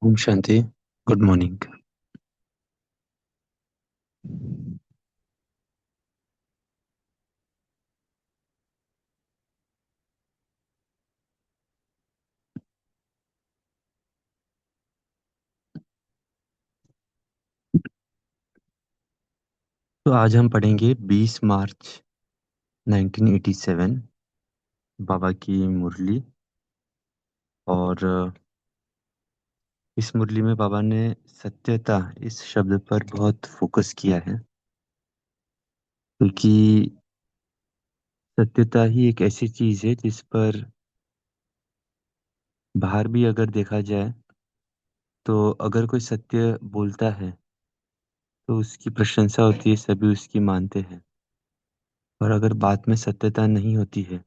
Om Shanti. Good morning. तो आज हम पढ़ेंगे 20 मार्च 1987 बाबा की मुरली। और इस मुरली में बाबा ने सत्यता इस शब्द पर बहुत फोकस किया है, क्योंकि सत्यता ही एक ऐसी चीज है जिस पर बाहर भी अगर देखा जाए तो अगर कोई सत्य बोलता है तो उसकी प्रशंसा होती है, सभी उसकी मानते हैं। और अगर बात में सत्यता नहीं होती है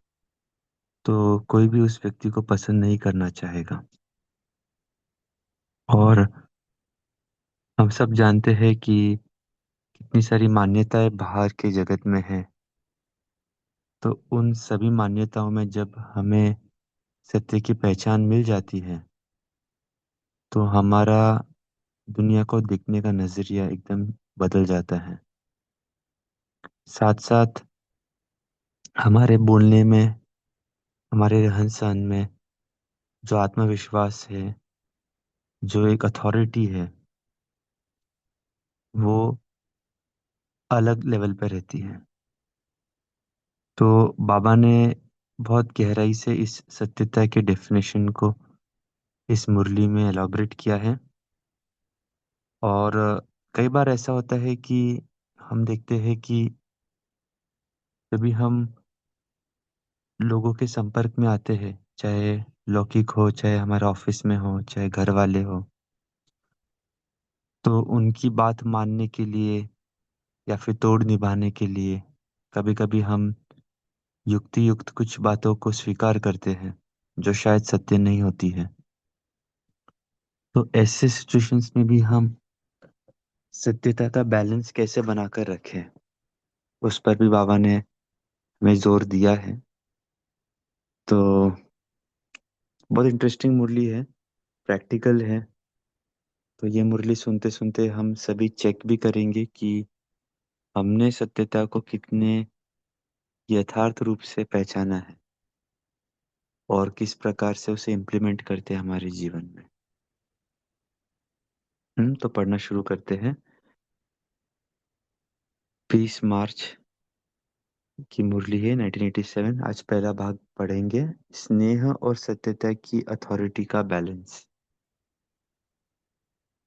तो कोई भी उस व्यक्ति को पसंद नहीं करना चाहेगा। और हम सब जानते हैं कि कितनी सारी मान्यताएं बाहर के जगत में हैं। तो उन सभी मान्यताओं में जब हमें सत्य की पहचान मिल जाती है तो हमारा दुनिया को देखने का नजरिया एकदम बदल जाता है। साथ साथ हमारे बोलने में, हमारे रहन सहन में जो आत्मविश्वास है, जो एक अथॉरिटी है, वो अलग लेवल पर रहती है। तो बाबा ने बहुत गहराई से इस सत्यता के डेफिनेशन को इस मुरली में एलॉबरेट किया है। और कई बार ऐसा होता है कि हम देखते हैं कि जब हम लोगों के संपर्क में आते हैं, चाहे लौकिक हो, चाहे हमारे ऑफिस में हो, चाहे घर वाले हो, तो उनकी बात मानने के लिए या फिर तोड़ निभाने के लिए कभी कभी हम युक्ति युक्त कुछ बातों को स्वीकार करते हैं जो शायद सत्य नहीं होती है। तो ऐसे सिचुएशंस में भी हम सत्यता का बैलेंस कैसे बनाकर रखें, उस पर भी बाबा ने हमें जोर दिया है। तो बहुत इंटरेस्टिंग मुरली है, प्रैक्टिकल है। तो ये मुरली सुनते सुनते हम सभी चेक भी करेंगे कि हमने सत्यता को कितने यथार्थ रूप से पहचाना है और किस प्रकार से उसे इम्प्लीमेंट करते हैं हमारे जीवन में। तो पढ़ना शुरू करते हैं। 20 मार्च की मुरली है 1987। आज पहला भाग पढ़ेंगे, स्नेह और सत्यता की अथॉरिटी का बैलेंस।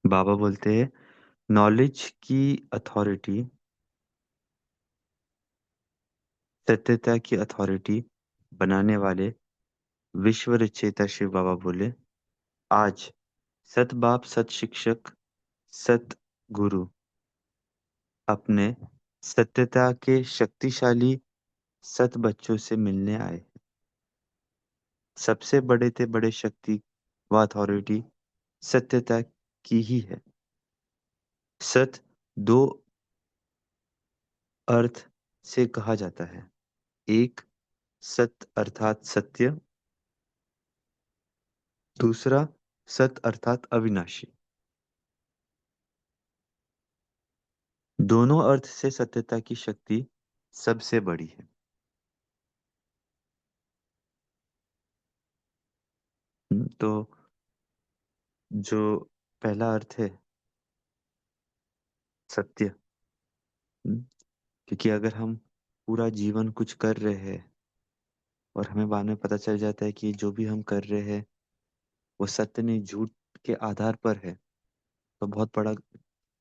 बाबा बोलते हैं, नॉलेज की अथॉरिटी, सत्यता की अथॉरिटी बनाने वाले विश्व रचयिता शिव बाबा बोले, आज सत बाप, सत शिक्षक, सत गुरु अपने सत्यता के शक्तिशाली सत बच्चों से मिलने आए। सबसे बड़े से बड़े शक्ति व अथॉरिटी सत्यता की ही है। सत दो अर्थ से कहा जाता है। एक, सत अर्थात सत्य। दूसरा, सत अर्थात अविनाशी। दोनों अर्थ से सत्यता की शक्ति सबसे बड़ी है। तो जो पहला अर्थ है सत्य। हम्म, क्योंकि अगर हम पूरा जीवन कुछ कर रहे हैं और हमें बाद में पता चल जाता है कि जो भी हम कर रहे हैं वो सत्य नहीं, झूठ के आधार पर है, तो बहुत बड़ा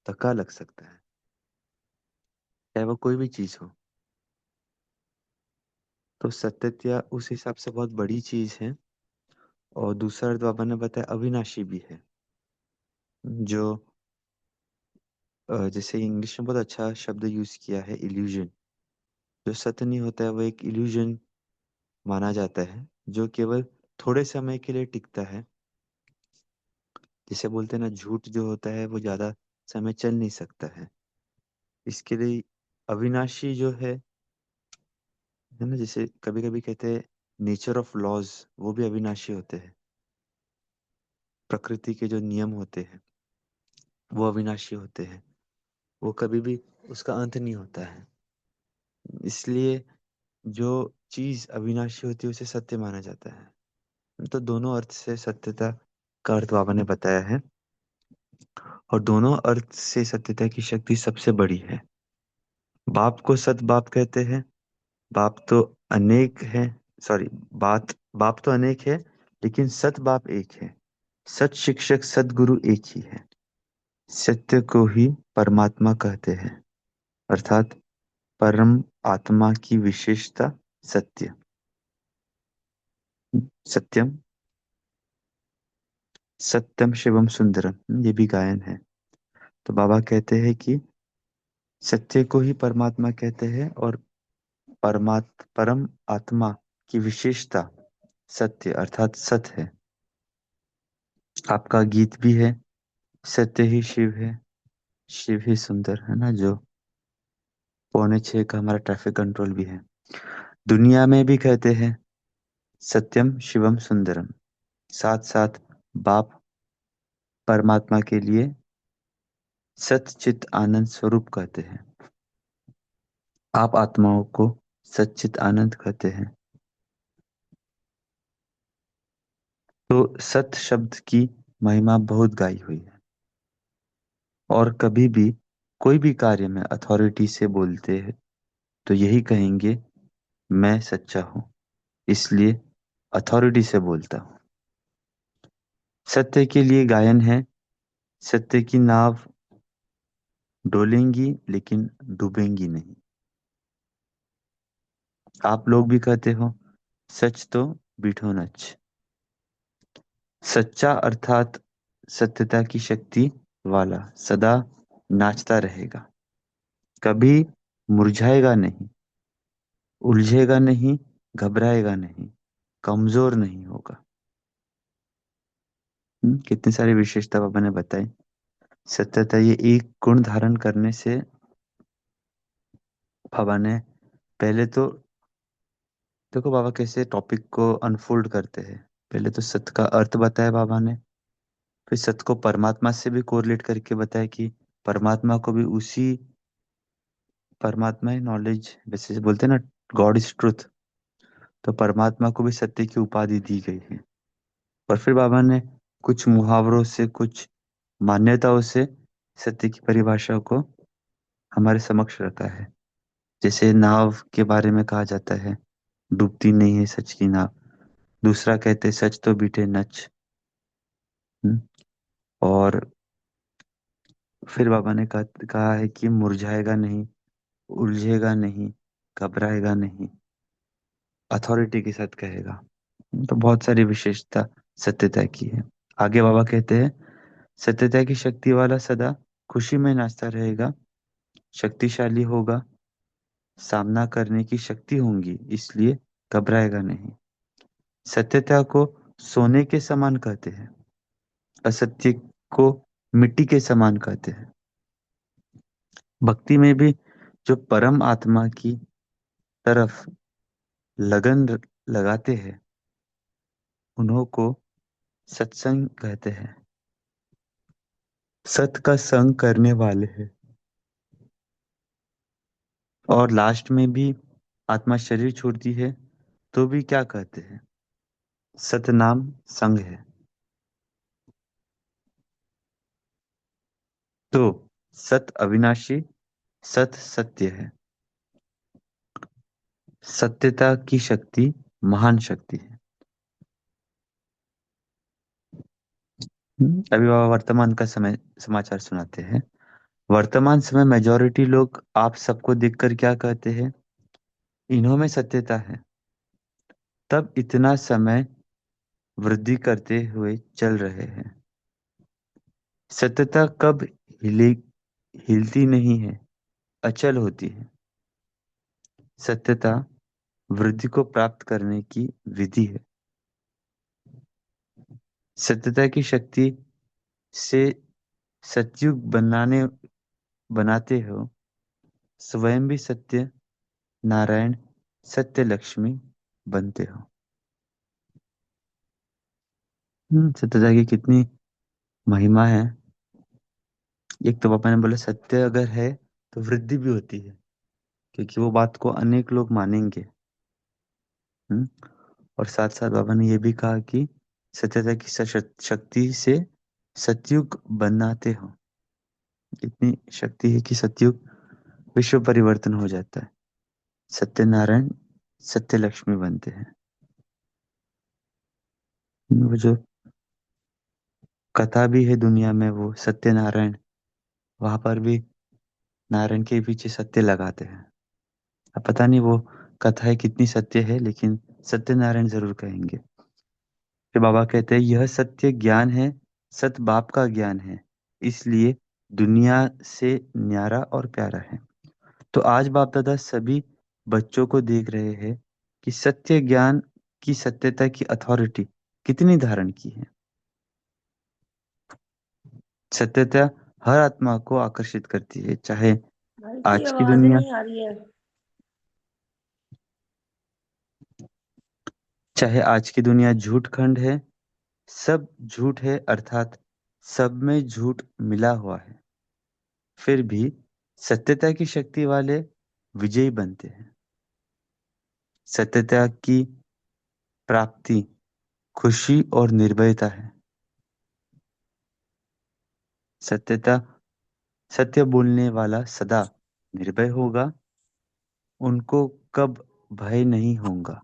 धक्का लग सकता है, चाहे वो कोई भी चीज हो। तो सत्यता उस हिसाब से बहुत बड़ी चीज है। और दूसरा अर्थ बाबा ने बताया अविनाशी भी है। जो जैसे इंग्लिश में बहुत अच्छा शब्द यूज किया है, इल्यूजन। जो सत्य नहीं होता है वो एक इल्यूजन माना जाता है, जो केवल थोड़े समय के लिए टिकता है। जिसे बोलते हैं ना, झूठ जो होता है वो ज्यादा समय चल नहीं सकता है। इसके लिए अविनाशी जो है ना, जैसे कभी कभी कहते हैं नेचर ऑफ लॉज, वो भी अविनाशी होते हैं। प्रकृति के जो नियम होते हैं वो अविनाशी होते हैं। वो कभी भी उसका अंत नहीं होता है। इसलिए जो चीज अविनाशी होती है उसे सत्य माना जाता है। तो दोनों अर्थ से सत्यता का अर्थ बाबा ने बताया है। और दोनों अर्थ से सत्यता की शक्ति सबसे बड़ी है। बाप को सत बाप कहते हैं। बाप तो अनेक है, सॉरी, बात बाप तो अनेक है, लेकिन सत बाप एक है। सत शिक्षक, सदगुरु एक ही है। सत्य को ही परमात्मा कहते हैं, अर्थात परम आत्मा की विशेषता सत्य। सत्यम, सत्यम शिवम सुंदरम, ये भी गायन है। तो बाबा कहते हैं कि सत्य को ही परमात्मा कहते हैं, और परम आत्मा की विशेषता सत्य अर्थात सत है। आपका गीत भी है, सत्य ही शिव है, शिव ही सुंदर, है ना, जो 5:45 का हमारा ट्रैफिक कंट्रोल भी है। दुनिया में भी कहते हैं सत्यम शिवम सुंदरम। साथ साथ बाप परमात्मा के लिए सच्चित आनंद स्वरूप कहते हैं। आप आत्माओं को सच्चित आनंद कहते हैं। तो सत शब्द की महिमा बहुत गाई हुई है। और कभी भी कोई भी कार्य में अथॉरिटी से बोलते हैं तो यही कहेंगे, मैं सच्चा हूँ, इसलिए अथॉरिटी से बोलता हूँ। सत्य के लिए गायन है, सत्य की नाव डोलेंगी लेकिन डूबेंगी नहीं। आप लोग भी कहते हो, सच तो बीठो नच। सच्चा अर्थात सत्यता की शक्ति वाला सदा नाचता रहेगा, कभी मुरझाएगा नहीं, उलझेगा नहीं, घबराएगा नहीं, कमजोर नहीं होगा। कितनी सारी विशेषता बाबा ने बताई। सत्यता, ये एक गुण धारण करने से बाबा ने पहले तो, देखो बाबा कैसे टॉपिक को अनफोल्ड करते हैं। पहले तो सत्य का अर्थ बताया बाबा ने, फिर सत्य को परमात्मा से भी कोरिलेट करके बताया कि परमात्मा को भी उसी, परमात्मा ही नॉलेज, वैसे बोलते हैं ना, गॉड इज ट्रुथ। तो परमात्मा को भी सत्य की उपाधि दी गई है। और फिर बाबा ने कुछ मुहावरों से, कुछ मान्यताओं से सत्य की परिभाषा को हमारे समक्ष रखा है। जैसे नाव के बारे में कहा जाता है, डूबती नहीं है सच की नाव। दूसरा कहते, सच तो बीटे नच। हम्म, और फिर बाबा ने कहा है कि मुरझाएगा नहीं, उलझेगा नहीं, घबराएगा नहीं, अथॉरिटी के साथ कहेगा। तो बहुत सारी विशेषता सत्यता की है। आगे बाबा कहते हैं, सत्यता की शक्ति वाला सदा खुशी में नाचता रहेगा, शक्तिशाली होगा, सामना करने की शक्ति होंगी, इसलिए घबराएगा नहीं। सत्यता को सोने के समान कहते हैं, असत्य को मिट्टी के समान कहते हैं। भक्ति में भी जो परम आत्मा की तरफ लगाते हैं, उन्हों को सत्संग कहते हैं। सत का संग करने वाले हैं। और लास्ट में भी आत्मा शरीर छोड़ती है तो भी क्या कहते हैं? सतनाम संग है। तो सत अविनाशी, सत सत्य है। सत्यता की शक्ति महान शक्ति है। अभी बाबा वर्तमान का समय समाचार सुनाते हैं। वर्तमान समय मेजॉरिटी लोग आप सबको देखकर क्या कहते हैं? इन्हों में सत्यता है, तब इतना समय वृद्धि करते हुए चल रहे हैं। सत्यता कब हिले हिलती नहीं है, अचल होती है। सत्यता वृद्धि को प्राप्त करने की विधि है। सत्यता की शक्ति से सतयुग बनाते हो, स्वयं भी सत्य नारायण, सत्य लक्ष्मी बनते हो। सत्यता की कितनी महिमा है। एक तो पापा ने बोला सत्य अगर है तो वृद्धि भी होती है, क्योंकि वो बात को अनेक लोग मानेंगे। हम्म, और साथ साथ बाबा ने ये भी कहा कि सत्यता की शक्ति से सतयुग बनाते हो। इतनी शक्ति है कि सतयुग विश्व परिवर्तन हो जाता है। सत्यनारायण सत्य लक्ष्मी बनते हैं। वो जो कथा भी है दुनिया में, वो सत्यनारायण, वहां पर भी नारायण के पीछे सत्य लगाते हैं। अब पता नहीं वो कथाएं कितनी सत्य है, लेकिन सत्यनारायण जरूर कहेंगे। फिर बाबा कहते हैं यह सत्य ज्ञान है, सत बाप का ज्ञान है, इसलिए दुनिया से न्यारा और प्यारा है। तो आज बाप दादा सभी बच्चों को देख रहे हैं कि सत्य ज्ञान की सत्यता की अथॉरिटी कितनी धारण की है। सत्यता हर आत्मा को आकर्षित करती है, चाहे भाई की आज की आवाज दुनिया नहीं आ रही है। चाहे आज की दुनिया झूठ खंड है, सब झूठ है, अर्थात सब में झूठ मिला हुआ है, फिर भी सत्यता की शक्ति वाले विजयी बनते हैं। सत्यता की प्राप्ति खुशी और निर्भयता है। सत्यता सत्य बोलने वाला सदा निर्भय होगा, उनको कब भय नहीं होगा।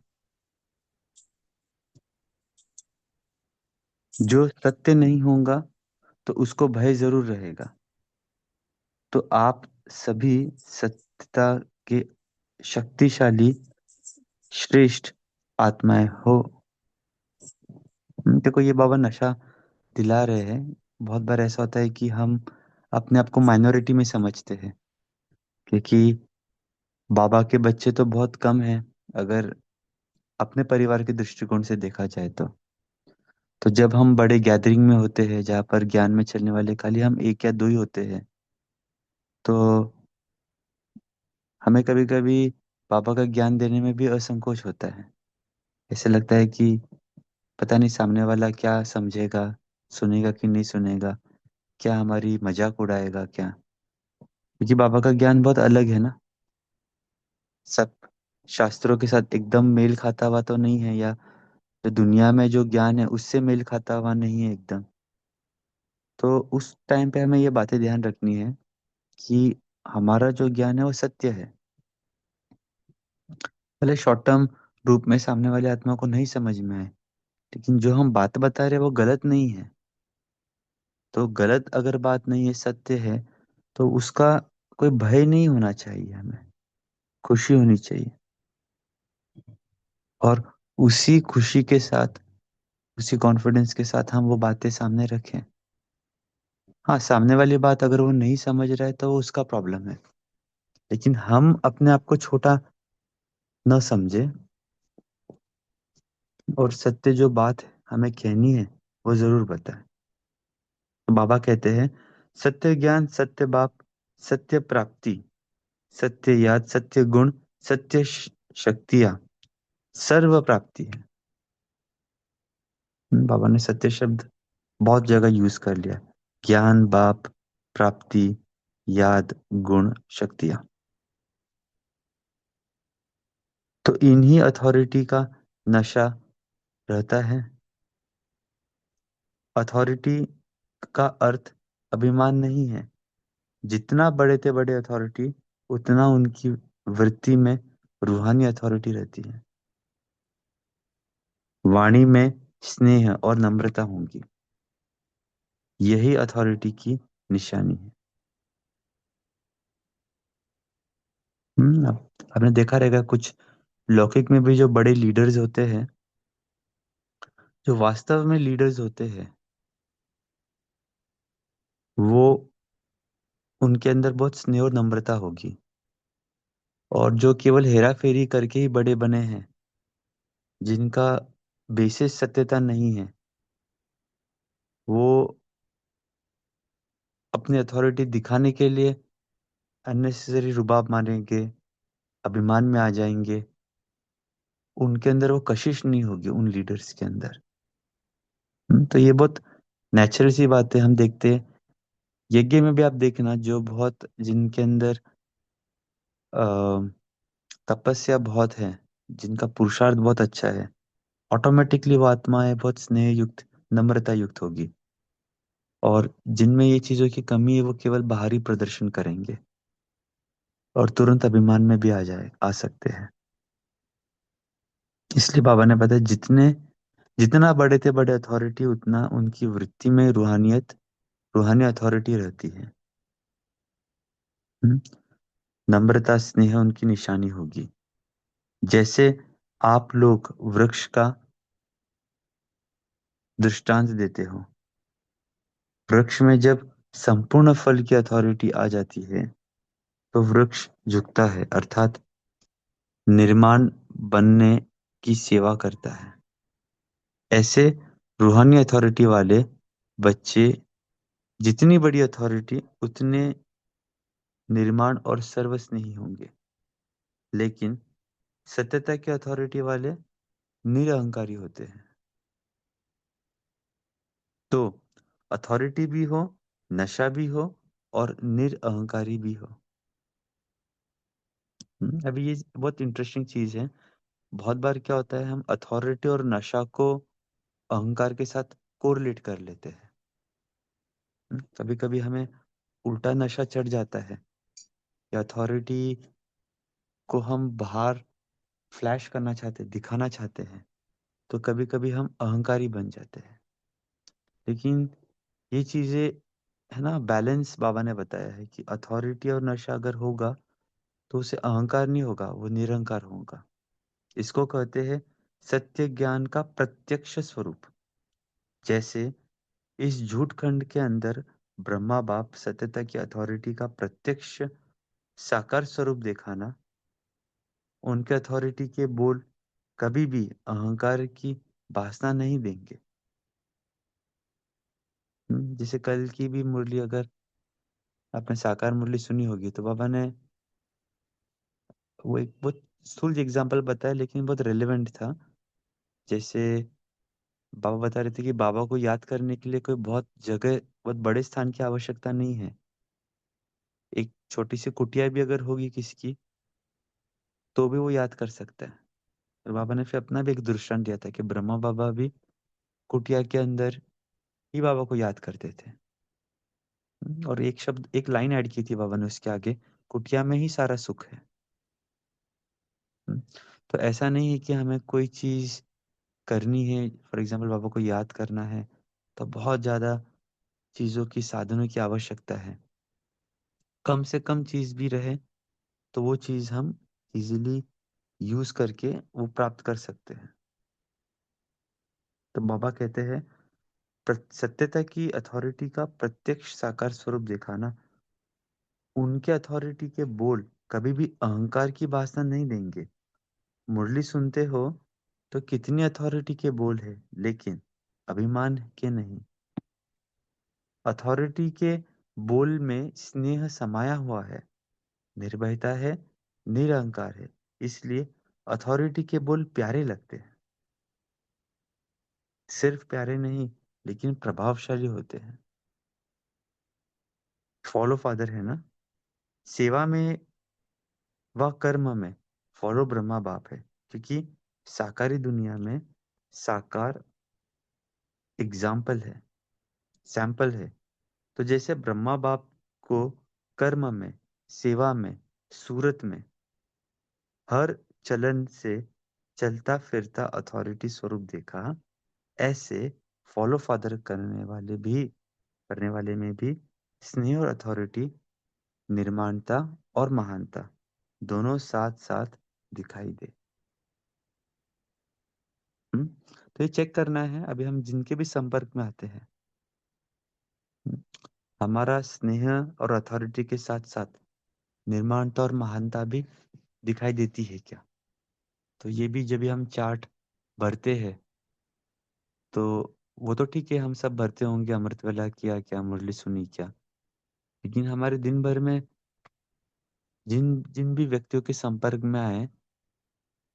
जो सत्य नहीं होगा तो उसको भय जरूर रहेगा। तो आप सभी सत्यता के शक्तिशाली श्रेष्ठ आत्माएं हो। देखो ये बाबा नशा दिला रहे हैं। बहुत बार ऐसा होता है कि हम अपने आप को माइनॉरिटी में समझते हैं, क्योंकि बाबा के बच्चे तो बहुत कम हैं, अगर अपने परिवार के दृष्टिकोण से देखा जाए तो जब हम बड़े गैदरिंग में होते हैं जहाँ पर ज्ञान में चलने वाले खाली हम एक या दो ही होते हैं, तो हमें कभी कभी बाबा का ज्ञान देने में भी असंकोच होता है। ऐसे लगता है कि पता नहीं सामने वाला क्या समझेगा, सुनेगा कि नहीं सुनेगा, क्या हमारी मजाक उड़ाएगा क्या, क्योंकि बाबा का ज्ञान बहुत अलग है ना। सब शास्त्रों के साथ एकदम मेल खाता हुआ तो नहीं है, या जो दुनिया में जो ज्ञान है उससे मेल खाता हुआ नहीं है एकदम। तो उस टाइम पे हमें ये बातें ध्यान रखनी है कि हमारा जो ज्ञान है वो सत्य है। भले शॉर्ट टर्म रूप में सामने वाले आत्मा को नहीं समझ में आए, लेकिन जो हम बात बता रहे हैं वो गलत नहीं है। तो गलत अगर बात नहीं है, सत्य है, तो उसका कोई भय नहीं होना चाहिए, हमें खुशी होनी चाहिए। और उसी खुशी के साथ, उसी कॉन्फिडेंस के साथ हम वो बातें सामने रखें। हाँ, सामने वाली बात अगर वो नहीं समझ रहा है तो वो उसका प्रॉब्लम है, लेकिन हम अपने आप को छोटा न समझे, और सत्य जो बात हमें कहनी है वो जरूर बताएं। तो बाबा कहते हैं, सत्य ज्ञान, सत्य बाप, सत्य प्राप्ति, सत्य याद, सत्य गुण, सत्य शक्तियां, सर्व प्राप्ति है। बाबा ने सत्य शब्द बहुत जगह यूज कर लिया। ज्ञान, बाप, प्राप्ति, याद, गुण, शक्तियां। तो इन्हीं अथॉरिटी का नशा रहता है। अथॉरिटी का अर्थ अभिमान नहीं है। जितना बड़े थे बड़े अथॉरिटी, उतना उनकी वृत्ति में रूहानी अथॉरिटी रहती है। वाणी में स्नेह और नम्रता होंगी, यही अथॉरिटी की निशानी है। आपने देखा रहेगा कुछ लौकिक में भी जो बड़े लीडर्स होते हैं, जो वास्तव में लीडर्स होते हैं, वो उनके अंदर बहुत स्नेह और नम्रता होगी। और जो केवल हेरा फेरी करके ही बड़े बने हैं, जिनका बेसिस सत्यता नहीं है, वो अपनी अथॉरिटी दिखाने के लिए अननेसेसरी रुबाब मारेंगे, अभिमान में आ जाएंगे। उनके अंदर वो कशिश नहीं होगी, उन लीडर्स के अंदर। तो ये बहुत नेचुरल सी बात है, हम देखते हैं। यज्ञ में भी आप देखना, जो बहुत जिनके अंदर अ, तपस्या बहुत है, जिनका पुरुषार्थ बहुत अच्छा है, ऑटोमेटिकली वो आत्माएं बहुत स्नेह युक्त, नम्रता युक्त होगी। और जिनमें ये चीजों की कमी है, वो केवल बाहरी प्रदर्शन करेंगे और तुरंत अभिमान में भी आ सकते हैं। इसलिए बाबा ने बताया, जितना बड़े थे बड़े अथॉरिटी, उतना उनकी वृत्ति में रूहानी अथॉरिटी रहती है। हम्म, नम्रता, स्नेह उनकी निशानी होगी। जैसे आप लोग वृक्ष का दृष्टांत देते हो, वृक्ष में जब संपूर्ण फल की अथॉरिटी आ जाती है, तो वृक्ष झुकता है, अर्थात निर्माण बनने की सेवा करता है। ऐसे रूहानी अथॉरिटी वाले बच्चे, जितनी बड़ी अथॉरिटी उतने निर्माण और सर्वस्नेही होंगे। लेकिन सत्यता के अथॉरिटी वाले निरहंकारी होते हैं। तो अथॉरिटी भी हो, नशा भी हो, और निरअहंकारी भी हो। अभी ये बहुत इंटरेस्टिंग चीज है। बहुत बार क्या होता है, हम अथॉरिटी और नशा को अहंकार के साथ कोरिलेट कर लेते हैं। कभी कभी हमें उल्टा नशा चढ़ जाता है, या अथॉरिटी को हम बाहर फ्लैश करना चाहते हैं, दिखाना चाहते हैं, तो कभी कभी हम अहंकारी बन जाते हैं। लेकिन ये चीजें, है ना, बैलेंस बाबा ने बताया है कि अथॉरिटी और नशा अगर होगा, तो उसे अहंकार नहीं होगा, वो निरंकार होगा। इसको कहते हैं सत्य ज्ञान का प्रत्यक्ष स्वरूप। जैसे इस झूठ खंड के अंदर ब्रह्मा बाप सत्यता की अथॉरिटी का प्रत्यक्ष साकार स्वरूप दिखाना, उनके अथॉरिटी के बोल कभी भी अहंकार की वासना नहीं देंगे। जैसे कल की भी मुरली, अगर आपने साकार मुरली सुनी होगी, तो बाबा ने वो एक बहुत स्थूल एग्जाम्पल बताया, लेकिन बहुत रेलेवेंट था। जैसे बाबा बता रहे थे कि बाबा को याद करने के लिए कोई बहुत बड़े स्थान की आवश्यकता नहीं है। एक छोटी सी कुटिया भी अगर होगी किसी की, तो भी वो याद कर सकता है। और बाबा ने फिर अपना भी एक दृष्टांत दिया था कि ब्रह्मा बाबा भी कुटिया के अंदर ही बाबा को याद करते थे। और एक शब्द, एक लाइन ऐड की थी बाबा ने उसके आगे, कुटिया में ही सारा सुख है। हम्म, तो ऐसा नहीं है कि हमें कोई चीज करनी है, फॉर एग्जाम्पल बाबा को याद करना है, तो बहुत ज्यादा चीज़ों की, साधनों की आवश्यकता है। कम से कम चीज़ भी रहे तो वो चीज़ हम इज़िली यूज़ करके वो प्राप्त कर सकते हैं। तो बाबा कहते हैं, सत्यता की अथॉरिटी का प्रत्यक्ष साकार स्वरूप देखा ना, उनके अथॉरिटी के बोल कभी भी अहंकार की भाषा नहीं देंगे। मुरली सुनते हो तो कितनी अथॉरिटी के बोल है, लेकिन अभिमान के नहीं। अथॉरिटी के बोल में स्नेह समाया हुआ है, निर्भयता है, निरहंकार है। इसलिए अथॉरिटी के बोल प्यारे लगते हैं। सिर्फ प्यारे नहीं, लेकिन प्रभावशाली होते हैं। फॉलो फादर है ना, सेवा में व कर्म में फॉलो ब्रह्मा बाप है, क्योंकि साकारी दुनिया में साकार एग्जाम्पल है, सैंपल है। तो जैसे ब्रह्मा बाप को कर्म में, सेवा में, सूरत में, हर चलन से चलता फिरता अथॉरिटी स्वरूप देखा, ऐसे फॉलो फादर करने वाले में भी स्नेह और अथॉरिटी, निर्माणता और महानता दोनों साथ साथ दिखाई दे। तो ये चेक करना है, अभी हम जिनके भी संपर्क में आते हैं, हम्म, हमारा स्नेह और अथॉरिटी के साथ साथ निर्माणता और महानता भी दिखाई देती है क्या। तो ये भी जब भी हम चार्ट भरते हैं, तो वो तो ठीक है, हम सब भरते होंगे, अमृत वेला किया क्या, मुरली सुनी क्या, लेकिन हमारे दिन भर में जिन जिन भी व्यक्तियों के संपर्क में आए,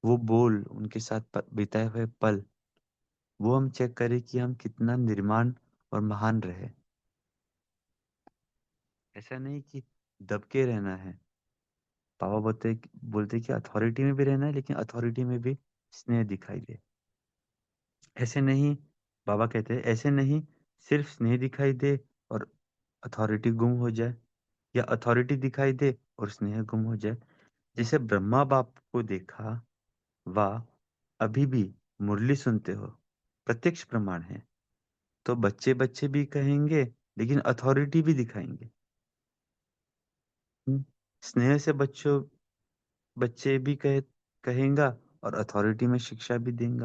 वो बोल, उनके साथ बिताए हुए पल, वो हम चेक करें कि हम कितना निर्माण और महान रहे। ऐसा नहीं कि दब के रहना है। पापा बोलते कि अथॉरिटी में भी रहना है, लेकिन अथॉरिटी में भी स्नेह दिखाई दे। ऐसे नहीं, बाबा कहते हैं ऐसे नहीं, सिर्फ स्नेह दिखाई दे और अथॉरिटी गुम हो जाए, या अथॉरिटी दिखाई दे और स्नेह गुम हो जाए। जैसे ब्रह्मा बाप को देखा, वाह, अभी भी मुरली सुनते हो, प्रत्यक्ष प्रमाण है। तो बच्चे बच्चे भी कहेंगे, लेकिन अथॉरिटी भी दिखाएंगे। स्नेह से बच्चे भी कहेंगा और अथॉरिटी में शिक्षा भी देंगे।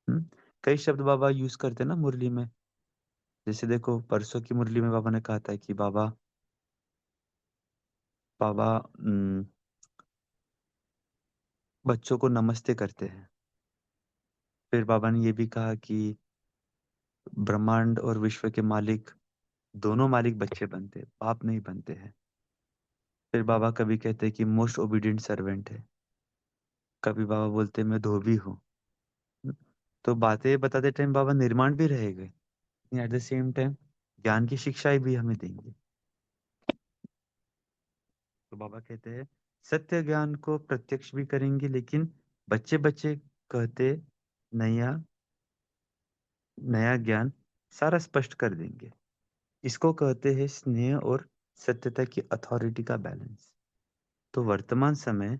हम्म, कई शब्द बाबा यूज करते हैं ना मुरली में। जैसे देखो, परसों की मुरली में बाबा ने कहा था कि बाबा बाबा बच्चों को नमस्ते करते हैं। फिर बाबा ने ये भी कहा कि ब्रह्मांड और विश्व के मालिक, दोनों मालिक बच्चे बनते हैं, बाप नहीं बनते हैं। फिर बाबा कभी कहते हैं कि मोस्ट ओबीडिएंट सर्वेंट है, कभी बाबा बोलते हैं मैं धोबी हूँ। तो बातें बताते टाइम बाबा निर्माण भी रहेंगे, एट द सेम टाइम ज्ञान की शिक्षाएं भी हमें देंगे। तो बाबा कहते हैं सत्य ज्ञान को प्रत्यक्ष भी करेंगे, लेकिन बच्चे बच्चे कहते नया नया ज्ञान सारा स्पष्ट कर देंगे। इसको कहते हैं स्नेह और सत्यता की अथॉरिटी का बैलेंस। तो वर्तमान समय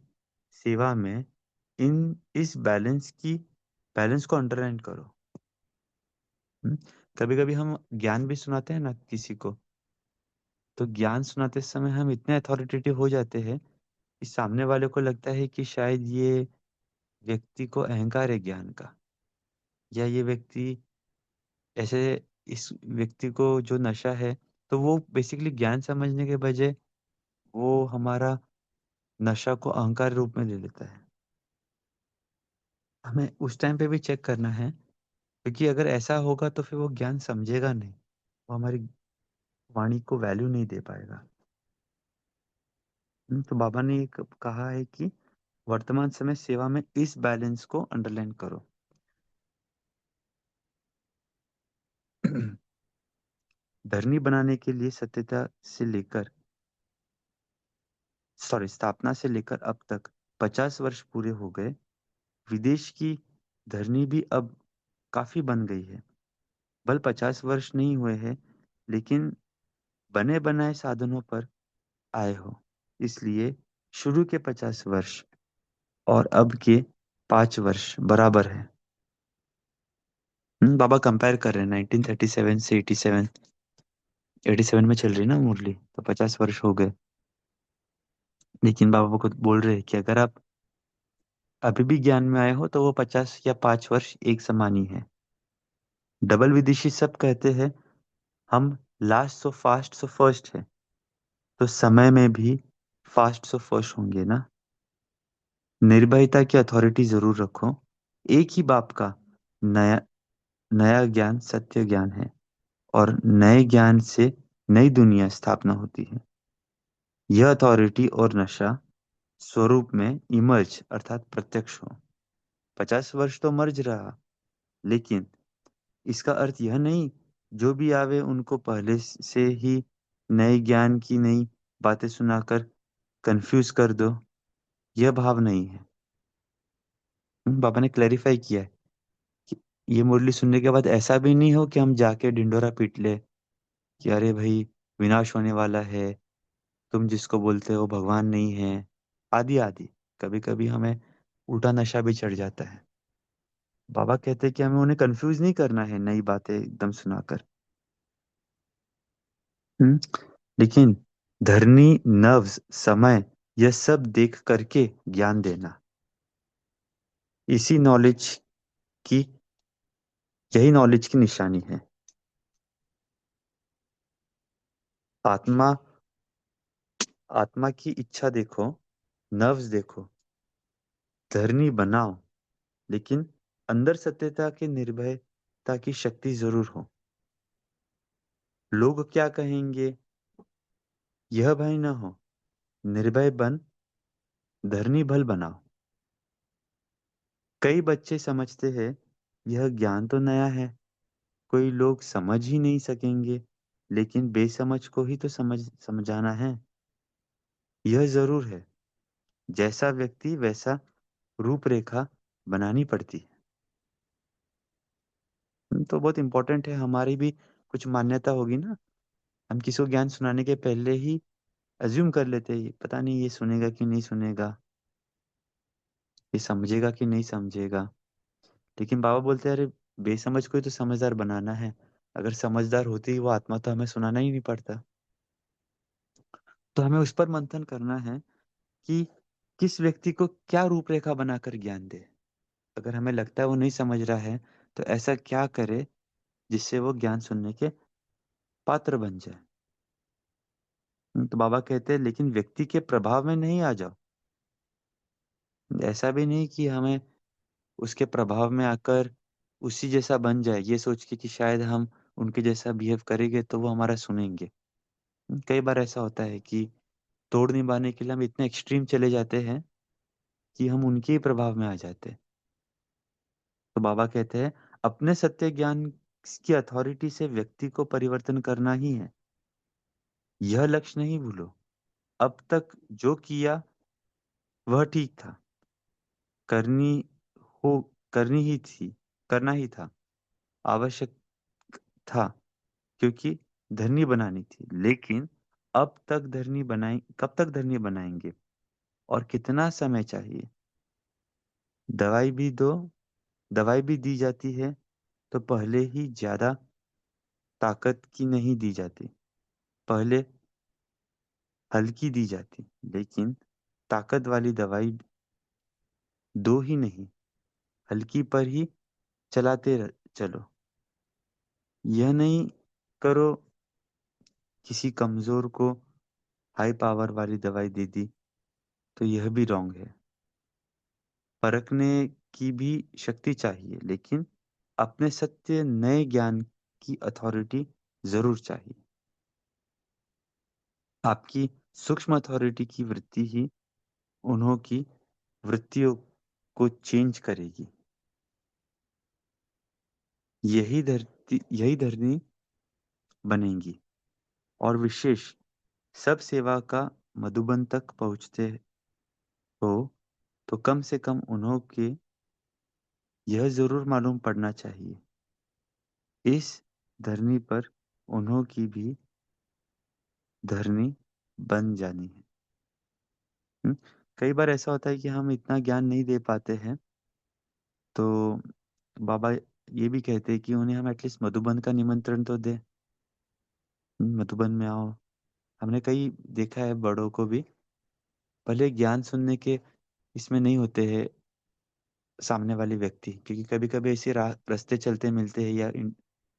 सेवा में इन इस बैलेंस को अंडरलाइन करो। कभी कभी हम ज्ञान भी सुनाते हैं ना किसी को, तो ज्ञान सुनाते समय हम इतने अथॉरिटेटिव हो जाते हैं कि सामने वाले को लगता है कि शायद ये व्यक्ति को अहंकार है ज्ञान का, या ये व्यक्ति ऐसे, इस व्यक्ति को जो नशा है, तो वो बेसिकली ज्ञान समझने के बजाय वो हमारा नशा को अहंकार रूप में ले लेता है। हमें उस टाइम पे भी चेक करना है, क्योंकि अगर ऐसा होगा तो फिर वो ज्ञान समझेगा नहीं, वो हमारी वाणी को वैल्यू नहीं दे पाएगा। तो बाबा ने एक कहा है कि वर्तमान समय सेवा में इस बैलेंस को अंडरलाइन करो। धरनी बनाने के लिए सत्यता से लेकर स्थापना से लेकर अब तक 50 वर्ष पूरे हो गए। विदेश की धरनी भी अब काफी बन गई है। बल 50 वर्ष नहीं हुए हैं, लेकिन बने बनाए साधनों पर आए हो। इसलिए शुरू के 50 वर्ष और अब के 5 वर्ष बराबर है। बाबा कंपेयर कर रहे हैं 1937 से 87। 87 में चल रही ना मुरली, तो 50 वर्ष हो गए। लेकिन बाबा को बोल रहे हैं कि अगर आप अभी भी ज्ञान में आए हो तो वो 50 या 5 वर्ष एक समान ही है। डबल विदेशी सब कहते हैं हम last so fast so first है, तो समय में भी फास्ट सो फर्स्ट होंगे ना। निर्भयता की अथॉरिटी जरूर रखो। एक ही बाप का नया नया ज्ञान सत्य ज्ञान है, और नए ज्ञान से नई दुनिया स्थापना होती है। यह अथॉरिटी और नशा स्वरूप में इमर्ज अर्थात प्रत्यक्ष हो। 50 वर्ष तो मर्ज रहा, लेकिन इसका अर्थ यह नहीं जो भी आवे उनको पहले से ही नए ज्ञान की नई बातें सुनाकर कंफ्यूज कर दो। यह भाव नहीं है। बाबा ने क्लैरिफाई किया है कि ये मुरली सुनने के बाद ऐसा भी नहीं हो कि हम जाके ढिंडोरा पीट ले कि अरे भाई विनाश होने वाला है, तुम जिसको बोलते हो भगवान नहीं है, आदि आदि। कभी कभी हमें उल्टा नशा भी चढ़ जाता है। बाबा कहते हैं कि हमें उन्हें कंफ्यूज नहीं करना है नई बातें एकदम सुनाकर। हम्म, लेकिन धरनी, नव्स, समय, यह सब देख करके ज्ञान देना, इसी नॉलेज की यही नॉलेज की निशानी है। आत्मा आत्मा की इच्छा देखो, नव्स देखो, धरनी बनाओ, लेकिन अंदर सत्यता की निर्भयता की शक्ति जरूर हो। लोग क्या कहेंगे यह भय न हो, निर्भय बन धरनी भल बनाओ। कई बच्चे समझते हैं यह ज्ञान तो नया है, कोई लोग समझ ही नहीं सकेंगे, लेकिन बेसमझ को ही तो समझाना है। यह जरूर है, जैसा व्यक्ति वैसा रूपरेखा बनानी पड़ती है। तो बहुत इंपॉर्टेंट है। हमारी भी कुछ मान्यता होगी ना। हम किसी को ज्ञान सुनाने के पहले ही अज्यूम कर लेते हैं पता नहीं ये सुनेगा कि नहीं सुनेगा, ये समझेगा कि नहीं समझेगा। लेकिन बाबा बोलते हैं अरे बेसमझ को ही तो समझदार बनाना है। अगर समझदार होती ही वो आत्मा तो हमें सुनाना ही नहीं पड़ता। तो हमें उस पर मंथन करना है कि किस व्यक्ति को क्या रूपरेखा बनाकर ज्ञान दे। अगर हमें लगता है वो नहीं समझ रहा है, तो ऐसा क्या करे जिससे वो ज्ञान सुनने के पात्र बन जाए। तो बाबा कहते हैं लेकिन व्यक्ति के प्रभाव में नहीं आ जाओ। ऐसा भी नहीं कि हमें उसके प्रभाव में आकर उसी जैसा बन जाए, ये सोच के कि शायद हम उनके जैसा बिहेव करेंगे तो वो हमारा सुनेंगे। कई बार ऐसा होता है कि तोड़ निभाने के लिए हम इतने एक्सट्रीम चले जाते हैं कि हम उनके ही प्रभाव में आ जाते हैं। तो बाबा कहते हैं अपने सत्य ज्ञान की अथॉरिटी से व्यक्ति को परिवर्तन करना ही है। यह लक्ष्य नहीं भूलो। अब तक जो किया वह ठीक था, करनी हो करनी ही थी करना ही था, आवश्यक था, क्योंकि धरनी बनानी थी। लेकिन अब तक धरनी बनाई कब तक धरनी बनाएंगे और कितना समय चाहिए। दवाई भी दो दवाई भी दी जाती है तो पहले ही ज्यादा ताकत की नहीं दी जाती, पहले हल्की दी जाती। लेकिन ताकत वाली दवाई दो ही नहीं, हल्की पर ही चलो। यह नहीं करो किसी कमजोर को हाई पावर वाली दवाई दे दी, तो यह भी रॉन्ग है। परखने की भी शक्ति चाहिए, लेकिन अपने सत्य नए ज्ञान की अथॉरिटी जरूर चाहिए। आपकी सूक्ष्म अथॉरिटी की वृत्ति ही उन्हों की वृत्तियों को चेंज करेगी। यही धरनी बनेंगी। और विशेष सब सेवा का मधुबन तक पहुंचते हो तो कम से कम उन्हों के यह जरूर मालूम पड़ना चाहिए, इस धरनी पर उन्हों की भी धरनी बन जानी है। हम्म? कई बार ऐसा होता है कि हम इतना ज्ञान नहीं दे पाते हैं, तो बाबा ये भी कहते हैं कि उन्हें हम एटलीस्ट मधुबन का निमंत्रण तो दे, मधुबन में आओ। हमने कई देखा है बड़ों को भी, भले ज्ञान सुनने के इसमें नहीं होते हैं सामने वाले व्यक्ति, क्योंकि कभी कभी ऐसे रास्ते चलते मिलते हैं या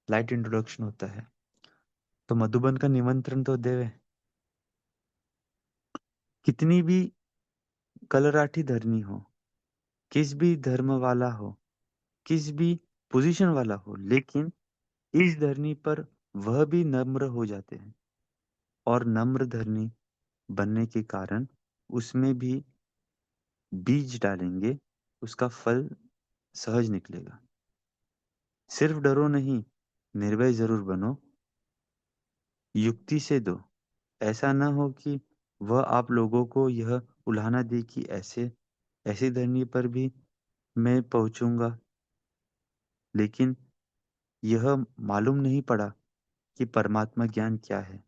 लाइट इंट्रोडक्शन होता है, तो मधुबन का निमंत्रण तो देवे। कितनी भी कलराठी धरनी हो, किस भी धर्म वाला हो, किस भी पोजीशन वाला हो, लेकिन इस धरनी पर वह भी नम्र हो जाते हैं, और नम्र धरनी बनने के कारण उसमें भी बीज डालेंगे, उसका फल सहज निकलेगा। सिर्फ डरो नहीं, निर्भय जरूर बनो, युक्ति से दो। ऐसा न हो कि वह आप लोगों को यह उलाहना दे कि ऐसे ऐसी धरनी पर भी मैं पहुंचूंगा, लेकिन यह मालूम नहीं पड़ा कि परमात्मा ज्ञान क्या है।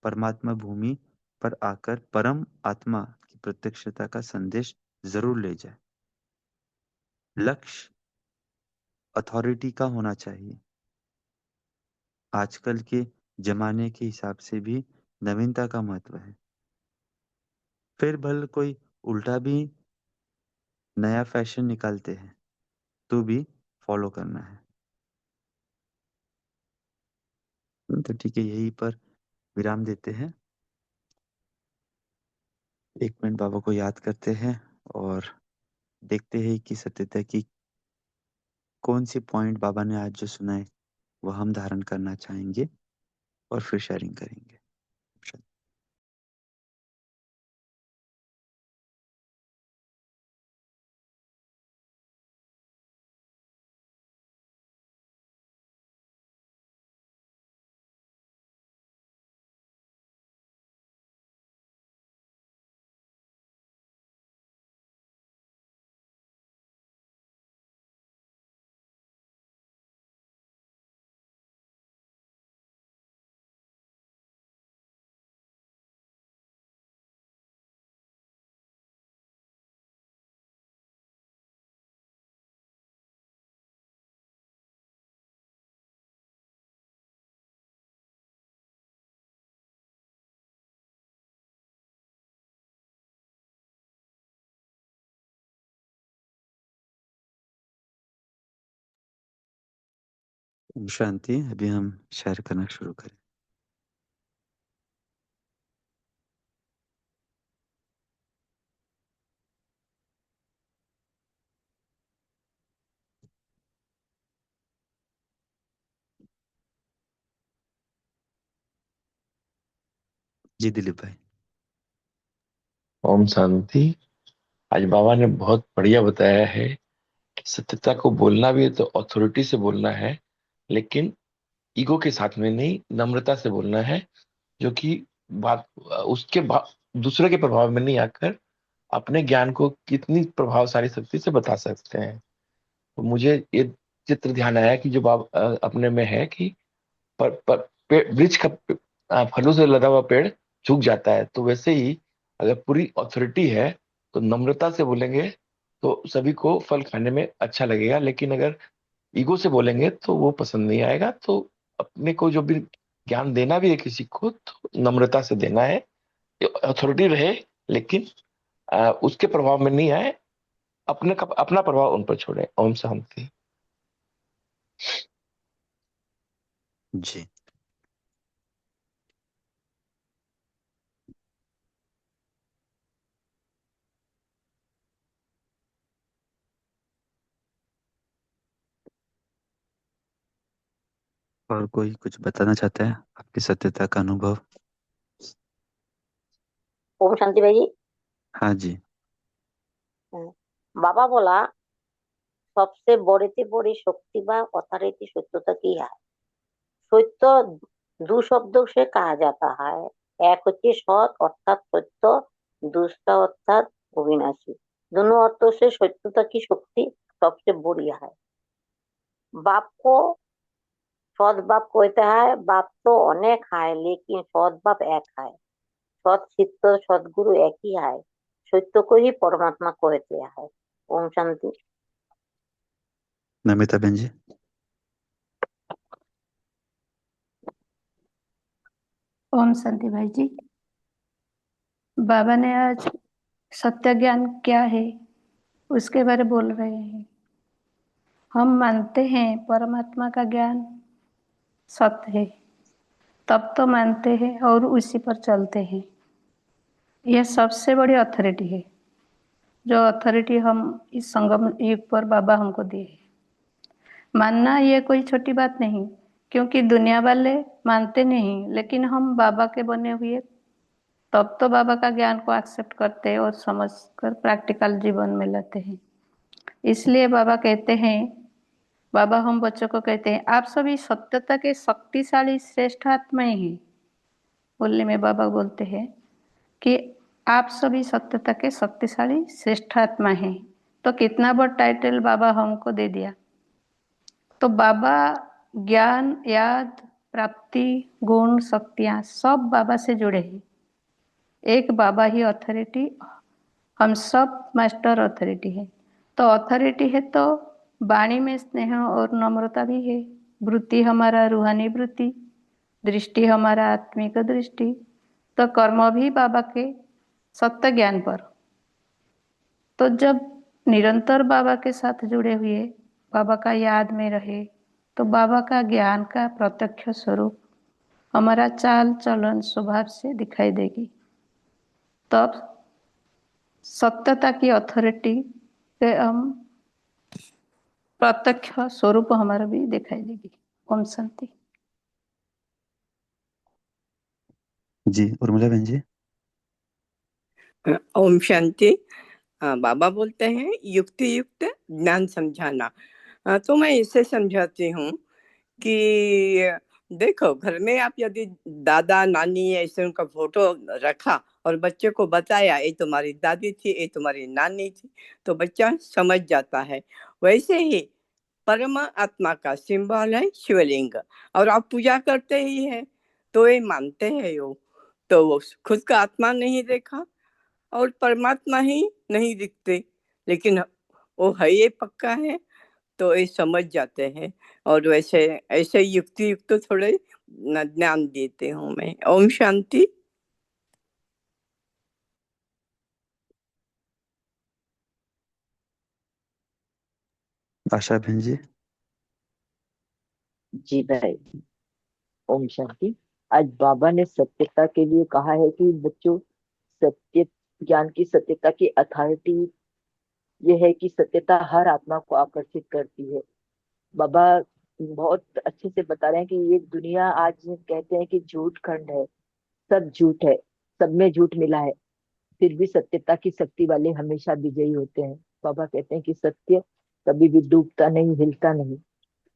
परमात्मा भूमि पर आकर परम आत्मा की प्रत्यक्षता का संदेश जरूर ले जाए। लक्ष्य अथॉरिटी का होना चाहिए। आजकल के जमाने के हिसाब से भी नवीनता का महत्व है। फिर भल कोई उल्टा भी नया फैशन निकालते हैं तो भी फॉलो करना है। तो ठीक है, यहीं पर विराम देते हैं। 1 मिनट बाबा को याद करते हैं और देखते हैं कि सत्यता की कौन सी पॉइंट बाबा ने आज जो सुनाए वह हम धारण करना चाहेंगे और फिर शेयरिंग करेंगे। शांति। अभी हम शेयर करना शुरू करें। जी दिलीप भाई। ओम शांति। आज बाबा ने बहुत बढ़िया बताया है कि सत्यता को बोलना भी है तो अथॉरिटी से बोलना है, लेकिन ईगो के साथ में नहीं, नम्रता से बोलना है। जो कि बात दूसरे के प्रभाव में नहीं आकर अपने ज्ञान को कितनी प्रभावशाली शक्ति से बता सकते हैं। तो मुझे ये चित्र ध्यान आया कि जो अपने में है कि वृक्ष का फलों से लदा हुआ पेड़ झुक जाता है, तो वैसे ही अगर पूरी अथॉरिटी है तो नम्रता से बोलेंगे तो सभी को फल खाने में अच्छा लगेगा, लेकिन अगर ईगो से बोलेंगे तो वो पसंद नहीं आएगा। तो अपने को जो भी ज्ञान देना भी है किसी को तो नम्रता से देना है। अथॉरिटी रहे लेकिन उसके प्रभाव में नहीं आए, अपना प्रभाव उन पर छोड़े। ओम शांति। जी। और कोई कुछ बताना चाहता है आपकी सत्यता का अनुभव? ओम शांति भाई जी। हाँ जी। बाबा बोला सबसे बड़ी बड़ी शक्ति বা অথরিটি সত্যতা কি হয়? সত্য দু শব্দ से कहा जाता है। एक হচ্ছে সৎ অর্থাৎ সত্য, दूसरा অর্থাৎ অবিনাশী। दोनों अर्थों से सत्यता की शक्ति सबसे बड़ी है। बाप को सद बाप कहते हैं। बाप तो अनेक है लेकिन सद बाप एक है। सत चित्त सदगुरु एक ही है। सत्य को ही परमात्मा कहते हैं। ओम शांति। नमिता बहन जी। ओम शांति भाई जी। बाबा ने आज सत्य ज्ञान क्या है उसके बारे बोल रहे हैं। हम मानते हैं परमात्मा का ज्ञान सत्य है, तब तो मानते हैं और उसी पर चलते हैं। यह सबसे बड़ी अथॉरिटी है, जो अथॉरिटी हम इस संगम युग पर बाबा हमको दिए। मानना ये कोई छोटी बात नहीं, क्योंकि दुनिया वाले मानते नहीं, लेकिन हम बाबा के बने हुए तब तो बाबा का ज्ञान को एक्सेप्ट करते हैं और समझ कर प्रैक्टिकल जीवन में लेते हैं। इसलिए बाबा कहते हैं, बाबा हम बच्चों को कहते हैं, आप सभी सत्यता के शक्तिशाली श्रेष्ठ आत्माएं हैं। बोलने में बाबा बोलते हैं कि आप सभी सत्यता के शक्तिशाली श्रेष्ठ आत्मा हैं। तो कितना बड़ा टाइटल बाबा हमको दे दिया। तो बाबा ज्ञान, याद, प्राप्ति, गुण, शक्तियां सब बाबा से जुड़े हैं। एक बाबा ही अथॉरिटी, हम सब मास्टर अथॉरिटी है। तो अथॉरिटी है तो वाणी में स्नेह और नम्रता भी है। वृत्ति हमारा रूहानी वृत्ति, दृष्टि हमारा आत्मिक दृष्टि, तो कर्म भी बाबा के सत्य ज्ञान पर। तो जब निरंतर बाबा के साथ जुड़े हुए बाबा का याद में रहे, तो बाबा का ज्ञान का प्रत्यक्ष स्वरूप हमारा चाल चलन स्वभाव से दिखाई देगी। तब सत्यता की अथॉरिटी से हम प्रत्यक्ष स्वरूप हमारा भी दिखाई देगी। ओम शांति। जी उर्मिला बहन जी। ओम शांति। बाबा बोलते हैं युक्ति युक्त ज्ञान समझाना। तो मैं इसे समझाती हूँ कि देखो, घर में आप यदि दादा नानी ऐसे उनका फोटो रखा और बच्चे को बताया ये तुम्हारी दादी थी, ये तुम्हारी नानी थी, तो बच्चा समझ जाता है। वैसे ही परम आत्मा का सिंबल है शिवलिंग, और आप पूजा करते ही है तो ये मानते हैं वो, तो वो खुद का आत्मा नहीं देखा और परमात्मा ही नहीं दिखते, लेकिन वो है ये पक्का है, तो ये समझ जाते हैं। और वैसे ऐसे युक्ति युक्त तो थोड़े ज्ञान देते हूँ मैं। ओम शांति। आशा बहन जी। जी भाई, ओम शांति। आज बाबा ने सत्यता के लिए कहा है कि बच्चों, सत्य ज्ञान की सत्यता की अथॉरिटी ये है कि सत्यता हर आत्मा को आकर्षित करती है। बाबा बहुत अच्छे से बता रहे हैं कि ये दुनिया आज कहते हैं कि झूठ खंड है, सब झूठ है, सब में झूठ मिला है, फिर भी सत्यता की शक्ति वाले हमेशा विजयी होते हैं। बाबा कहते हैं कि सत्य कभी भी डूबता नहीं, हिलता नहीं,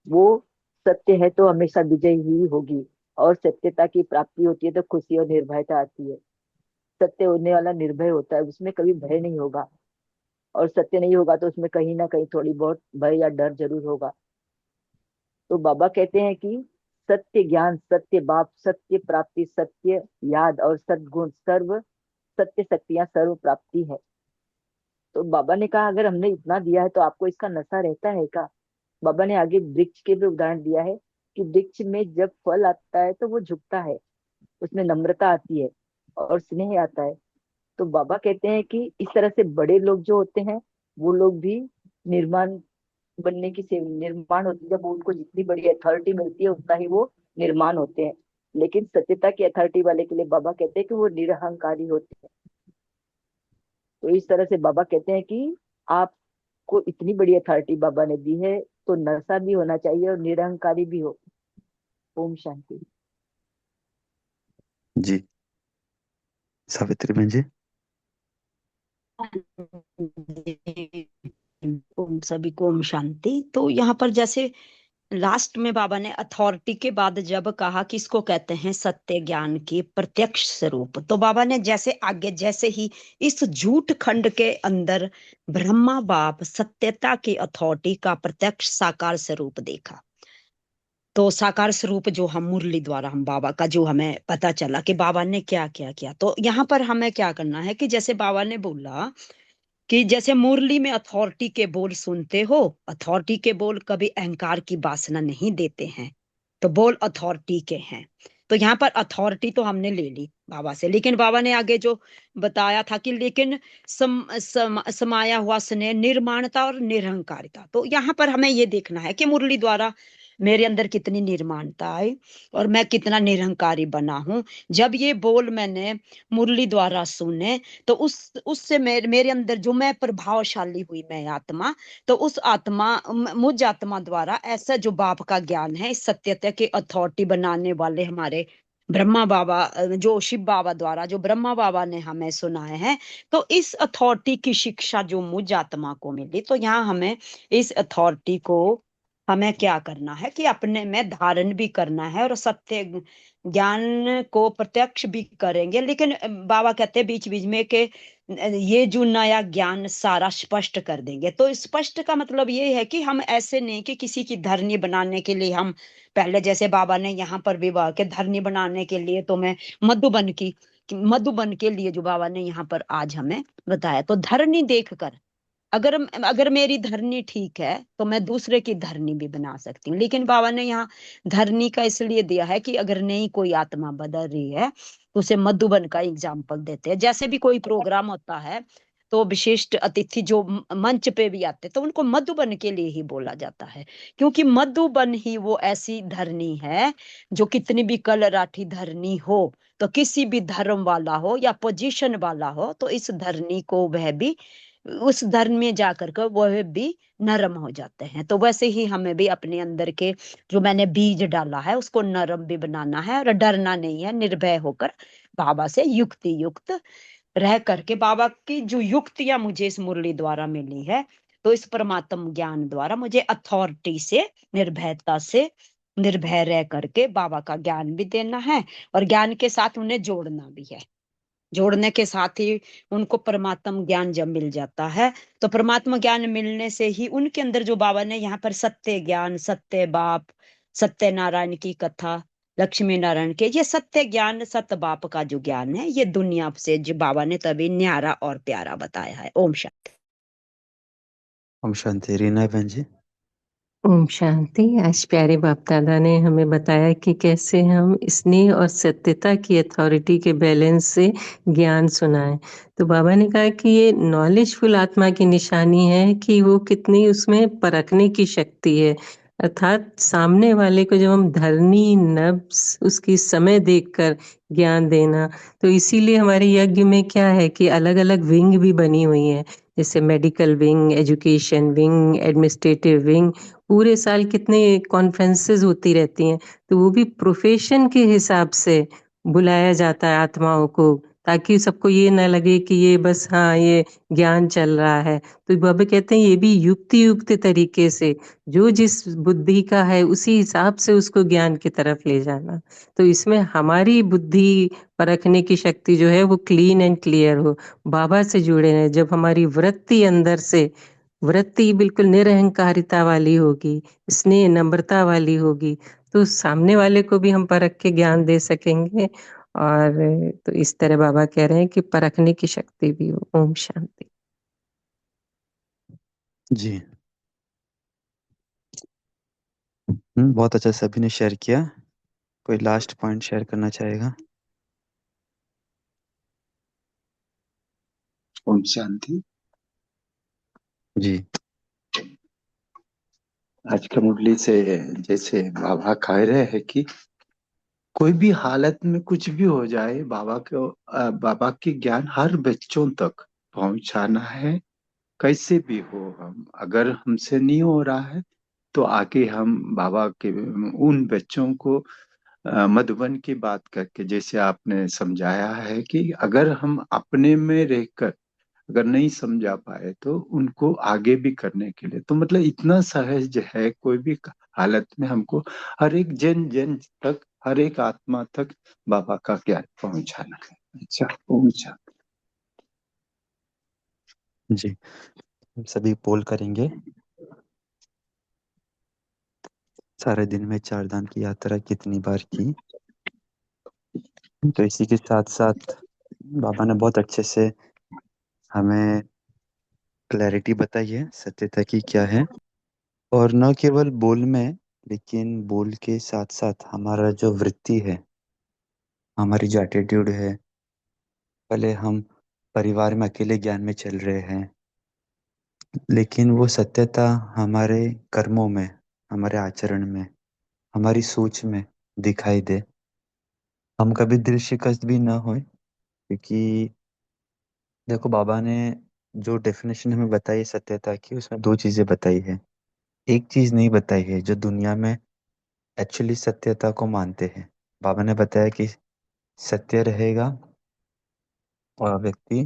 वो सत्य है तो हमेशा विजय ही होगी। और सत्यता की प्राप्ति होती है तो खुशी और निर्भयता आती है। सत्य होने वाला निर्भय होता है, उसमें कभी भय नहीं होगा। और सत्य नहीं होगा तो उसमें कहीं ना कहीं थोड़ी बहुत भय या डर जरूर होगा। तो बाबा कहते हैं कि सत्य ज्ञान, सत्य बाप, सत्य प्राप्ति, सत्य याद और सद्गुण, सर्व सत्य शक्तियां सर्व प्राप्ति है। तो बाबा ने कहा अगर हमने इतना दिया है तो आपको इसका नशा रहता है क्या? बाबा ने आगे वृक्ष के भी उदाहरण दिया है कि वृक्ष में जब फल आता है तो वो झुकता है, उसमें नम्रता आती है और स्नेह आता है। तो बाबा कहते हैं कि इस तरह से बड़े लोग जो होते हैं वो लोग भी निर्माण बनने की से निर्माण होती है। जब उनको जितनी बड़ी अथॉरिटी मिलती है उतना ही वो निर्माण होते हैं। लेकिन सत्यता की अथॉरिटी वाले के लिए बाबा कहते हैं कि वो निरहंकारी होते हैं। तो इस तरह से बाबा कहते हैं कि आपको इतनी बड़ी अथॉरिटी बाबा ने दी है तो नशा भी होना चाहिए और निरहंकारी भी हो। ओम शांति। जी सावित्री बहन जी। ओम सभी को ओम शांति। तो यहाँ पर जैसे लास्ट में बाबा ने अथॉरिटी के बाद जब कहा कि इसको कहते हैं सत्य ज्ञान के प्रत्यक्ष स्वरूप, तो बाबा ने जैसे आगे जैसे ही इस झूठ खंड के अंदर ब्रह्मा बाप सत्यता की अथॉरिटी का प्रत्यक्ष साकार स्वरूप देखा। तो साकार स्वरूप जो हम मुरली द्वारा हम बाबा का जो हमें पता चला कि बाबा ने क्या क्या किया, तो यहाँ पर हमें क्या करना है कि जैसे बाबा ने बोला कि जैसे मुरली में अथॉरिटी के बोल सुनते हो, अथॉरिटी के बोल कभी अहंकार की वासना नहीं देते हैं, तो बोल अथॉरिटी के हैं। तो यहाँ पर अथॉरिटी तो हमने ले ली बाबा से, लेकिन बाबा ने आगे जो बताया था कि लेकिन समाया हुआ स्नेह, निर्माणता और निरहंकारिता। तो यहाँ पर हमें ये देखना है कि मुरली द्वारा मेरे अंदर कितनी निर्माणता आई और मैं कितना निरहंकारी बना हूं। जब ये बोल मैंने मुरली द्वारा सुने तो उससे मेरे अंदर जो मैं प्रभावशाली हुई, मैं आत्मा, तो उस आत्मा मुझ आत्मा द्वारा ऐसा जो बाप का ज्ञान है, इस सत्यता के अथॉरिटी बनाने वाले हमारे ब्रह्मा बाबा, जो शिव बाबा द्वारा जो ब्रह्मा बाबा ने हमें सुनाए हैं, तो इस अथॉरिटी की शिक्षा जो मुझ आत्मा को मिली, तो यहाँ हमें इस अथॉरिटी को हमें क्या करना है कि अपने में धारण भी करना है और सत्य ज्ञान को प्रत्यक्ष भी करेंगे। लेकिन बाबा कहते हैं बीच बीच में कि ये जो नया ज्ञान सारा स्पष्ट कर देंगे। तो स्पष्ट का मतलब ये है कि हम ऐसे नहीं कि किसी की धरनी बनाने के लिए हम पहले, जैसे बाबा ने यहाँ पर विवाह के धरनी बनाने के लिए, तो मैं मधुबन के लिए जो बाबा ने यहाँ पर आज हमें बताया, तो धरनी देखकर अगर अगर मेरी धरनी ठीक है तो मैं दूसरे की धरनी भी बना सकती हूँ। लेकिन बाबा ने यहाँ धरनी का इसलिए दिया है कि अगर नहीं कोई आत्मा बदल रही है तो उसे मधुबन का एग्जाम्पल देते हैं। जैसे भी कोई प्रोग्राम होता है तो विशिष्ट अतिथि जो मंच पे भी आते तो उनको मधुबन के लिए ही बोला जाता है, क्योंकि मधुबन ही वो ऐसी धरनी है जो कितनी भी कलराठी धरनी हो, तो किसी भी धर्म वाला हो या पोजीशन वाला हो, तो इस धरनी को वह भी उस धर्म में जाकर के वह भी नरम हो जाते हैं। तो वैसे ही हमें भी अपने अंदर के जो मैंने बीज डाला है उसको नरम भी बनाना है और डरना नहीं है, निर्भय होकर बाबा से युक्ति युक्त रह करके, बाबा की जो युक्तियां मुझे इस मुरली द्वारा मिली है, तो इस परमात्म ज्ञान द्वारा मुझे अथॉरिटी से, निर्भयता से निर्भय रह करके बाबा का ज्ञान भी देना है और ज्ञान के साथ उन्हें जोड़ना भी है। जोड़ने के साथ ही उनको परमात्म ज्ञान जब मिल जाता है, तो परमात्मा ज्ञान मिलने से ही उनके अंदर जो बाबा ने यहाँ पर सत्य ज्ञान, सत्य बाप, सत्य नारायण की कथा, लक्ष्मी नारायण के, ये सत्य ज्ञान, सत्य बाप का जो ज्ञान है, ये दुनिया से जो बाबा ने तभी न्यारा और प्यारा बताया है। ओम शांति। ओम शांति। रीना बहन जी। ओम शांति। आज प्यारे बाप दादा ने हमें बताया कि कैसे हम स्नेह और सत्यता की अथॉरिटी के बैलेंस से ज्ञान सुनाएं। तो बाबा ने कहा कि ये नॉलेजफुल आत्मा की निशानी है कि वो कितनी उसमें परखने की शक्ति है, अर्थात सामने वाले को जब हम धरनी नब्ज उसकी समय देखकर ज्ञान देना। तो इसीलिए हमारे यज्ञ में क्या है कि अलग अलग विंग भी बनी हुई है, जैसे medical wing, education wing, administrative wing. पूरे साल कितने कॉन्फ्रेंसेस होती रहती हैं, तो वो भी प्रोफेशन के हिसाब से बुलाया जाता है आत्माओं को, ताकि सबको ये ना लगे कि ये बस हाँ ये ज्ञान चल रहा है। तो बाबा कहते हैं ये भी युक्ति युक्त तरीके से जो जिस बुद्धि का है उसी हिसाब से उसको ज्ञान की तरफ ले जाना। तो इसमें हमारी बुद्धि परखने की शक्ति जो है वो क्लीन एंड क्लियर हो, बाबा से जुड़े रहे। जब हमारी वृत्ति अंदर से वृत्ति बिल्कुल निरहंकारिता वाली होगी, स्नेह नम्रता वाली होगी, तो सामने वाले को भी हम परख के ज्ञान दे सकेंगे। और तो इस तरह बाबा कह रहे हैं कि परखने की शक्ति भी हो। ओम शांति। जी। बहुत अच्छा सभी ने शेयर किया। कोई लास्ट पॉइंट शेयर करना चाहेगा? ओम शांति। जी। आज का मुरली से जैसे बाबा कह रहे हैं कि कोई भी हालत में कुछ भी हो जाए, बाबा की ज्ञान हर बच्चों तक पहुंचाना है। कैसे भी हो, हम अगर हमसे नहीं हो रहा है तो आके हम बाबा के उन बच्चों को मधुबन की बात करके, जैसे आपने समझाया है कि अगर हम अपने में रहकर अगर नहीं समझा पाए तो उनको आगे भी करने के लिए, तो मतलब इतना सहज है कोई भी हालत में हमको हर एक जन जन तक, हर एक आत्मा तक बाबा का ज्ञान पहुंचाना है। अच्छा, पहुंचा। जी, हम सभी पोल करेंगे। सारे दिन में 4 धाम की यात्रा कितनी बार की? तो इसी के साथ साथ बाबा ने बहुत अच्छे से हमें क्लैरिटी बताई है सत्यता की क्या है, और न केवल बोल में, लेकिन बोल के साथ साथ हमारा जो वृत्ति है, हमारी जो एटीट्यूड है, पहले हम परिवार में अकेले ज्ञान में चल रहे हैं, लेकिन वो सत्यता हमारे कर्मों में, हमारे आचरण में, हमारी सोच में दिखाई दे। हम कभी दिल शिकस्त भी ना होए, क्योंकि देखो बाबा ने जो डेफिनेशन हमें बताई है सत्यता की, उसमें दो चीजें बताई है। एक चीज नहीं बताई है जो दुनिया में एक्चुअली सत्यता को मानते हैं। बाबा ने बताया कि सत्य रहेगा और व्यक्ति,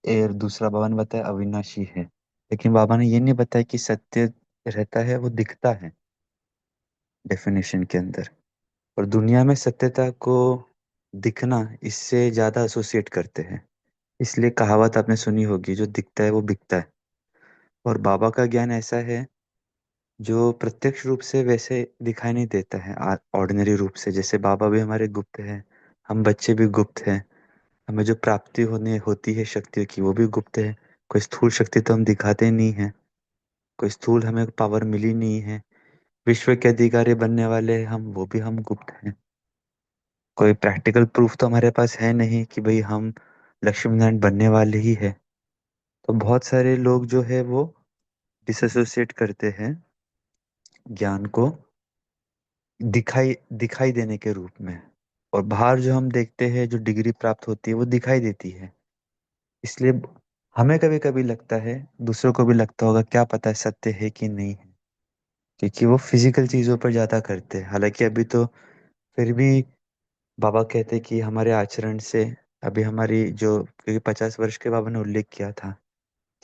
और दूसरा बाबा ने बताया अविनाशी है। लेकिन बाबा ने ये नहीं बताया कि सत्य रहता है, वो दिखता है डेफिनेशन के अंदर। और दुनिया में सत्यता को दिखना इससे ज्यादा एसोसिएट करते हैं। इसलिए कहावत आपने सुनी होगी, जो दिखता है वो बिकता है। और बाबा का ज्ञान ऐसा है जो प्रत्यक्ष रूप से वैसे दिखाई नहीं देता है ऑर्डिनरी रूप से। जैसे बाबा भी हमारे गुप्त हैं, हम बच्चे भी गुप्त हैं, हमें जो प्राप्ति होने होती है शक्तियों की वो भी गुप्त है। कोई स्थूल शक्ति तो हम दिखाते नहीं है, कोई स्थूल हमें पावर मिली नहीं है। विश्व के अधिकारी बनने वाले हम, वो भी हम गुप्त हैं। कोई प्रैक्टिकल प्रूफ तो हमारे पास है नहीं कि भाई हम लक्ष्मी नारायण बनने वाले ही है। तो बहुत सारे लोग जो है वो डिसोसिएट करते हैं ज्ञान को दिखाई दिखाई देने के रूप में। और बाहर जो हम देखते हैं, जो डिग्री प्राप्त होती है वो दिखाई देती है। इसलिए हमें कभी कभी लगता है, दूसरों को भी लगता होगा, क्या पता है सत्य है कि नहीं है, क्योंकि वो फिजिकल चीजों पर ज्यादा करते हैं। हालांकि अभी तो फिर भी बाबा कहते हैं कि हमारे आचरण से अभी हमारी जो, क्योंकि 50 वर्ष के बाबा ने उल्लेख किया था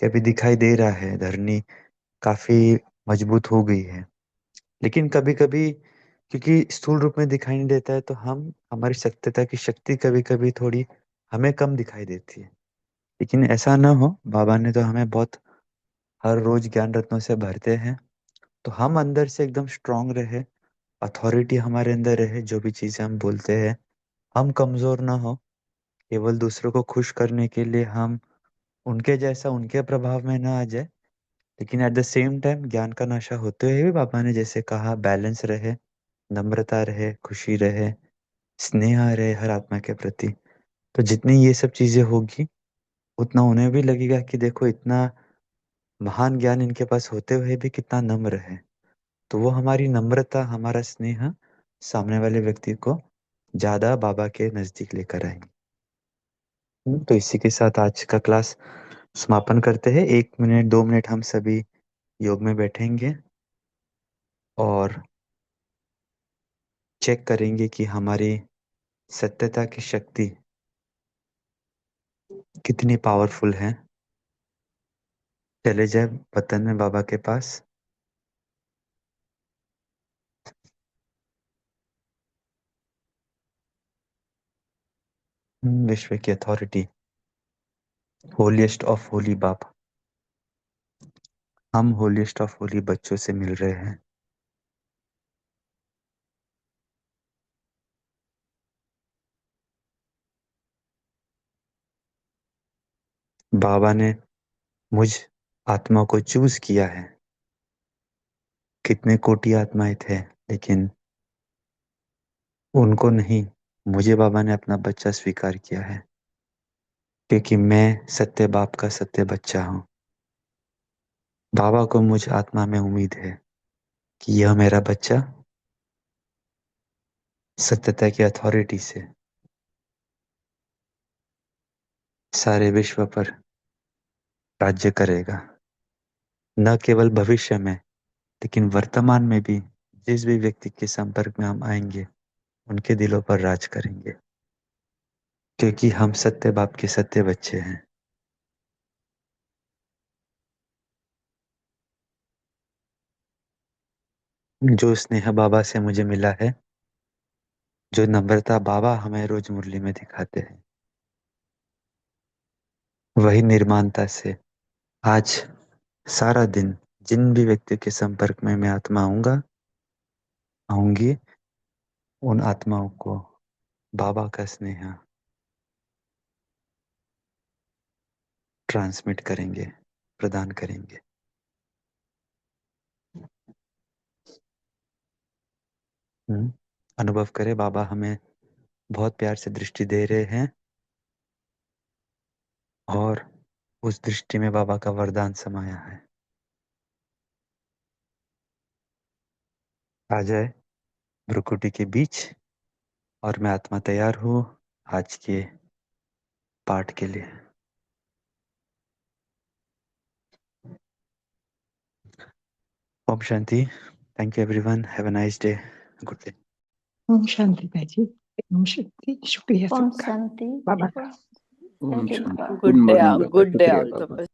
कि अभी दिखाई दे रहा है धरनी काफी मजबूत हो गई है। लेकिन कभी कभी क्योंकि स्थूल रूप में दिखाई नहीं देता है, तो हम हमारी सत्यता की शक्ति कभी कभी थोड़ी हमें कम दिखाई देती है। लेकिन ऐसा ना हो, बाबा ने तो हमें बहुत हर रोज ज्ञान रत्नों से भरते हैं, तो हम अंदर से एकदम स्ट्रांग रहे, अथॉरिटी हमारे अंदर रहे। जो भी चीजें हम बोलते हैं, हम कमजोर ना हो। केवल दूसरों को खुश करने के लिए हम उनके जैसा, उनके प्रभाव में ना आ जाए, लेकिन एट द सेम टाइम ज्ञान का नशा होते हुए भी बाबा ने जैसे कहा बैलेंस रहे, नम्रता रहे, खुशी रहे, स्नेह रहे हर आत्मा के प्रति। तो जितनी ये सब चीजें होगी, उतना उन्हें भी लगेगा कि देखो इतना महान ज्ञान इनके पास होते हुए भी कितना नम्र है। तो वो हमारी नम्रता, हमारा स्नेह सामने वाले व्यक्ति को ज्यादा बाबा के नजदीक लेकर आएंगे। तो इसी के साथ आज का क्लास समापन करते हैं। 1 मिनट 2 मिनट हम सभी योग में बैठेंगे और चेक करेंगे कि हमारी सत्यता की शक्ति कितनी पावरफुल है। चले जाए वतन में बाबा के पास। विश्व की अथॉरिटी, होलीएस्ट ऑफ होली बाबा, हम होलीएस्ट ऑफ होली बच्चों से मिल रहे हैं। बाबा ने मुझ आत्मा को चूज किया है। कितने कोटि आत्माएं थे, लेकिन उनको नहीं, मुझे बाबा ने अपना बच्चा स्वीकार किया है, क्योंकि मैं सत्य बाप का सत्य बच्चा हूँ। बाबा को मुझ आत्मा में उम्मीद है कि यह मेरा बच्चा सत्यता की अथॉरिटी से सारे विश्व पर राज्य करेगा। न केवल भविष्य में, लेकिन वर्तमान में भी जिस भी व्यक्ति के संपर्क में हम आएंगे, उनके दिलों पर राज करेंगे, क्योंकि हम सत्य बाप के सत्य बच्चे हैं। जो स्नेह बाबा से मुझे मिला है, जो नम्रता बाबा हमें रोज मुरली में दिखाते हैं, वही निर्माणता से आज सारा दिन जिन भी व्यक्ति के संपर्क में मैं आत्मा आऊंगी, उन आत्माओं को बाबा का स्नेह ट्रांसमिट करेंगे, प्रदान करेंगे। अनुभव करें बाबा हमें बहुत प्यार से दृष्टि दे रहे हैं और उस दृष्टि में बाबा का वरदान समाया है। आ जाए भ्रुकुटी के बीच और मैं आत्मा तैयार हूँ आज के पाठ के लिए। ओम शांति। Thank you everyone. Have a nice day. Good day. ओम शांति भाई। ओम शांति। शुक्रिया ओम सबका शांति। बाबा का। ओम थैंक यू शांति। बाबा। गुड डे मॉर्निंग बाबा। गुड डे शुक्रिया ऑल बाबा।